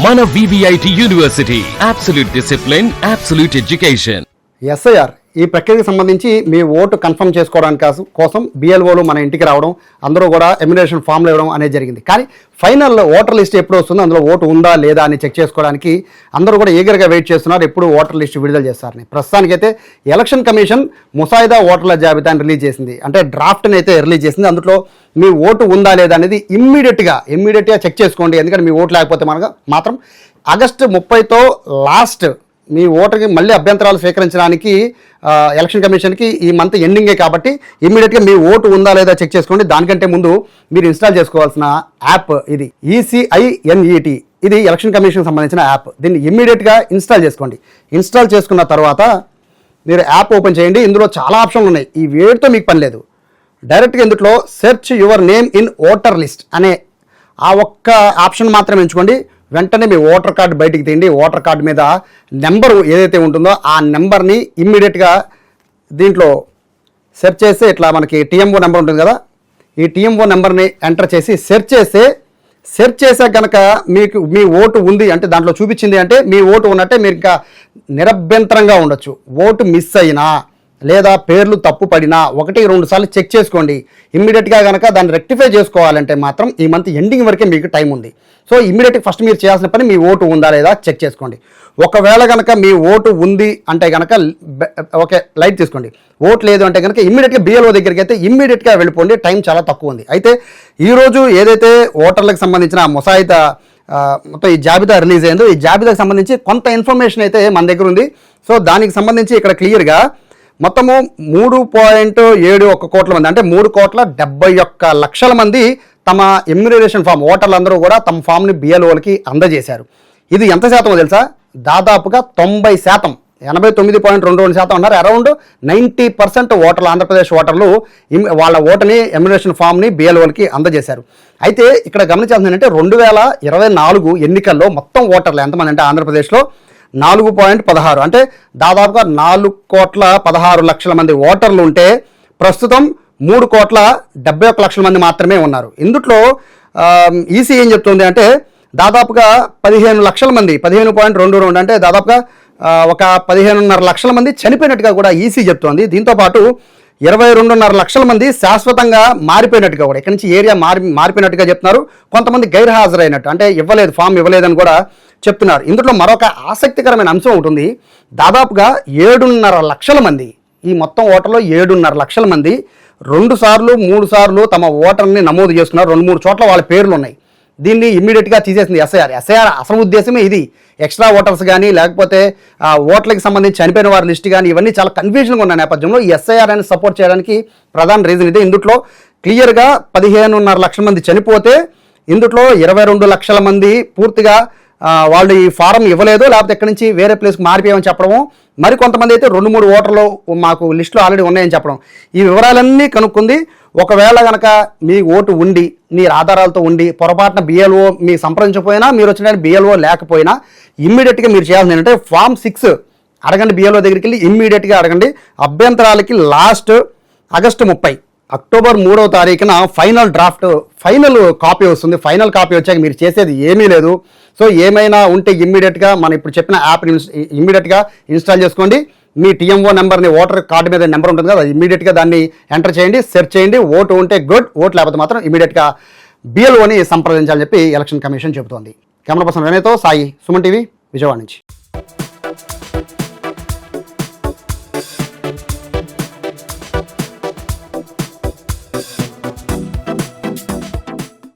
మన VVIT university, absolute discipline, absolute education. SIR ఈ ప్రక్రియకి సంబంధించి మీ ఓటు కన్ఫర్మ్ చేసుకోవడానికి కోసం బిఎల్ఓలు మన ఇంటికి రావడం, అందరూ కూడా ఎమ్యునేషన్ ఫామ్లు ఇవ్వడం అనేది జరిగింది. కానీ ఫైనల్ ఓటర్ లిస్ట్ ఎప్పుడు వస్తుందో, అందులో ఓటు ఉందా లేదా అని చెక్ చేసుకోవడానికి అందరూ కూడా ఈగర్గా వెయిట్ చేస్తున్నారు, ఎప్పుడు ఓటర్ లిస్ట్ విడుదల చేస్తారని. ప్రస్తుతానికైతే ఎలక్షన్ కమిషన్ ముసాయిదా ఓటర్ల జాబితాని రిలీజ్ చేసింది, అంటే డ్రాఫ్ట్ని అయితే రిలీజ్ చేసింది. అందులో మీ ఓటు ఉందా లేదా అనేది ఇమ్మీడియట్గా చెక్ చేసుకోండి. ఎందుకంటే మీ ఓటు లేకపోతే మాత్రం ఆగస్టు 30తో లాస్ట్ మీ ఓటర్కి మళ్ళీ అభ్యంతరాలు స్వీకరించడానికి ఎలక్షన్ కమిషన్కి ఈ మంత్ ఎండింగే కాబట్టి ఇమ్మీడియట్గా మీ ఓటు ఉందా లేదా చెక్ చేసుకోండి. దానికంటే ముందు మీరు ఇన్స్టాల్ చేసుకోవాల్సిన యాప్ ఇది ECINET. ఇది ఎలక్షన్ కమిషన్కి సంబంధించిన యాప్. దీన్ని ఇమ్మీడియట్గా ఇన్స్టాల్ చేసుకోండి. ఇన్స్టాల్ చేసుకున్న తర్వాత మీరు యాప్ ఓపెన్ చేయండి. ఇందులో చాలా ఆప్షన్లు ఉన్నాయి, ఈ వేడితో మీకు పని లేదు. డైరెక్ట్గా ఇందులో search your name in voter list అనే ఆ ఒక్క ఆప్షన్ మాత్రం ఎంచుకోండి. వెంటనే మీ ఓటర్ కార్డు బయటికి తీయండి. ఓటర్ కార్డు మీద నెంబరు ఏదైతే ఉంటుందో ఆ నెంబర్ని ఇమ్మీడియట్గా దీంట్లో సెర్చ్ చేస్తే ఇట్లా మనకి TMO నెంబర్ ఉంటుంది కదా, ఈ TMO నెంబర్ని ఎంటర్ చేసి సెర్చ్ చేసే కనుక మీకు మీ ఓటు ఉంది అంటే, దాంట్లో చూపించింది అంటే మీ ఓటు ఉన్నట్టే. మీరు ఇంకా నిరభ్యంతరంగా ఉండొచ్చు. ఓటు మిస్ అయినా లేదా పేర్లు తప్పు పడినా 1-2 సార్లు చెక్ చేసుకోండి. ఇమ్మీడియట్గా కనుక దాన్ని రెక్టిఫై చేసుకోవాలంటే మాత్రం ఈ మంత్ ఎండింగ్ వరకే మీకు టైం ఉంది. సో ఇమ్మీడియట్గా ఫస్ట్ మీరు చేయాల్సిన పని మీ ఓటు ఉందా లేదా చెక్ చేసుకోండి. ఒకవేళ కనుక మీ ఓటు ఉంది అంటే కనుక ఓకే లైట్ తీసుకోండి. ఓటు లేదు అంటే కనుక ఇమ్మీడియట్గా BLO దగ్గరికి అయితే ఇమ్మీడియట్గా వెళ్ళిపోండి. టైం చాలా తక్కువ ఉంది. అయితే ఈరోజు ఏదైతే ఓటర్లకు సంబంధించిన ముసాయిదా మొత్తం ఈ జాబితా రిలీజ్ అయిందో, ఈ జాబితాకు సంబంధించి కొంత ఇన్ఫర్మేషన్ అయితే మన దగ్గర ఉంది. సో దానికి సంబంధించి ఇక్కడ క్లియర్గా మొత్తము 3.71 కోట్ల మంది, అంటే 3,71,00,000 మంది తమ ఎమ్యునరేషన్ ఫామ్, ఓటర్లందరూ కూడా తమ ఫామ్ని BLOలకి అందజేశారు. ఇది ఎంత శాతమో తెలుసా? దాదాపుగా 90%, 89.22% ఉన్నారు. అరౌండ్ 90% ఓటర్లు, ఆంధ్రప్రదేశ్ ఓటర్లు వాళ్ళ ఓటుని ఎమ్యునరేషన్ ఫామ్ని BLOలకి అందజేశారు. అయితే ఇక్కడ గమనించాల్సింది ఏంటంటే 2024 ఎన్నికల్లో మొత్తం ఓటర్లు ఎంతమంది అంటే ఆంధ్రప్రదేశ్లో 4.16, అంటే దాదాపుగా 4,16,00,000 మంది ఓటర్లు ఉంటే ప్రస్తుతం 3,71,00,000 మంది మాత్రమే ఉన్నారు. ఇందులో EC ఏం చెప్తుంది అంటే దాదాపుగా 15 లక్షల మంది, 15.22, అంటే దాదాపుగా ఒక 15.5 లక్షల మంది చనిపోయినట్టుగా కూడా EC చెప్తోంది. దీంతోపాటు 22.5 లక్షల మంది శాశ్వతంగా మారిపోయినట్టుగా కూడా, ఇక్కడి నుంచి ఏరియా మారిపోయినట్టుగా చెప్తున్నారు. కొంతమంది గైర్హాజరైనట్టు, అంటే ఇవ్వలేదు, ఫామ్ ఇవ్వలేదని కూడా చెప్తున్నారు. ఇందులో మరొక ఆసక్తికరమైన అంశం ఉంటుంది. దాదాపుగా 7.5 లక్షల మంది, ఈ మొత్తం ఓటర్లో 7.5 లక్షల మంది 2 సార్లు 3 సార్లు తమ ఓటర్ని నమోదు చేసుకున్నారు. 2-3 చోట్ల వాళ్ళ పేర్లు ఉన్నాయి. దీన్ని ఇమ్మీడియట్గా తీసేసింది ఎస్ఐఆర్. అసలు ఉద్దేశమే ఇది. ఎక్స్ట్రా ఓటర్స్ కానీ లేకపోతే ఓట్లకి సంబంధించి చనిపోయిన వారి లిస్ట్ కానీ ఇవన్నీ చాలా కన్ఫ్యూజన్గా ఉన్న నేపథ్యంలో ఈ ఎస్ఐఆర్ అని సపోర్ట్ చేయడానికి ప్రధాన రీజన్ ఇదే. ఇందులో క్లియర్గా 15.5 లక్షల మంది చనిపోతే ఇందులో 22 లక్షల మంది పూర్తిగా వాళ్ళు ఈ ఫారం ఇవ్వలేదు, లేకపోతే ఎక్కడి నుంచి వేరే ప్లేస్కి మారిపోయామని చెప్పడము, మరి కొంతమంది అయితే 2-3 ఓటర్లు మాకు లిస్టులో ఆల్రెడీ ఉన్నాయని చెప్పడం. ఈ వివరాలన్నీ కనుక్కుంది. ఒకవేళ కనుక మీ ఓటు ఉండి, మీ ఆధారాలతో ఉండి పొరపాటున BLO మీ సంప్రదించకపోయినా, మీరు వచ్చిన BLO లేకపోయినా ఇమ్మీడియట్గా మీరు చేయాల్సింది ఏంటంటే Form 6 అడగండి. BLO దగ్గరికి వెళ్ళి ఇమ్మీడియట్గా అడగండి. అభ్యంతరాలకి లాస్ట్ ఆగస్టు 30, అక్టోబర్ 3వ తారీఖున ఫైనల్ కాపీ వస్తుంది. ఫైనల్ కాపీ వచ్చాక మీరు చేసేది ఏమీ లేదు. సో ఏమైనా ఉంటే ఇమ్మీడియట్గా మనం ఇప్పుడు చెప్పిన యాప్ని ఇమ్మీడియట్గా ఇన్స్టాల్ చేసుకోండి. మీ TMO నెంబర్ని, ఓటర్ కార్డు మీద నెంబర్ ఉంటుంది కదా, ఇమ్మీడియట్గా దాన్ని ఎంటర్ చేయండి, సెర్చ్ చేయండి. ఓటు ఉంటే గుడ్, ఓటు లేకపోతే మాత్రం ఇమ్మీడియట్గా BLOని సంప్రదించాలని చెప్పి ఎలక్షన్ కమిషన్ చెబుతోంది. కెమెరా పర్సన్ వినయ్తో సాయి, సుమన్ టీవీ, విజయవాడ నుంచి.